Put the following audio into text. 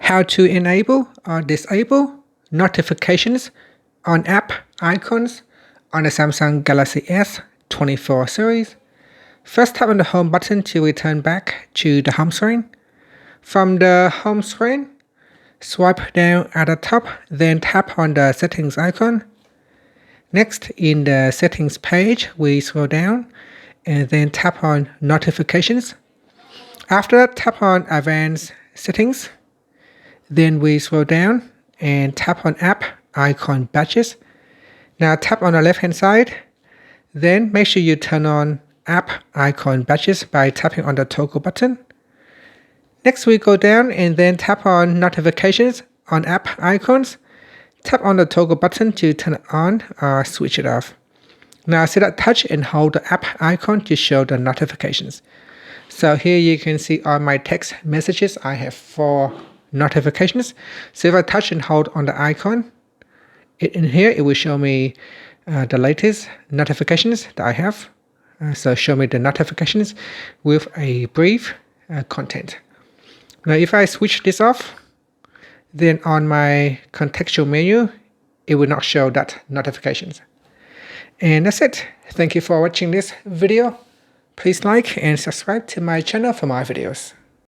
how to enable or disable notifications on app icons on the Samsung Galaxy S24 series. First, tap on the home button to return back to the home screen. From the home screen, swipe down at the top, then tap on the settings icon. Next, in the settings page, we scroll down and then tap on notifications. After that, tap on advanced settings. Then we scroll down and tap on app icon badges. Now tap on the left hand side. Then make sure you turn on app icon badges by tapping on the toggle button. Next we go down and then tap on notifications on app icons. Tap on the toggle button to turn it on or switch it off. Now select touch and hold the app icon to show the notifications. So here you can see all my text messages. I have 4 notifications. So if I touch and hold on the icon, in here it will show me the latest notifications that I have. So show me the notifications with a brief content. Now if I switch this off, then on my contextual menu, it will not show that notifications. And that's it. Thank you for watching this video. Please like and subscribe to my channel for more videos.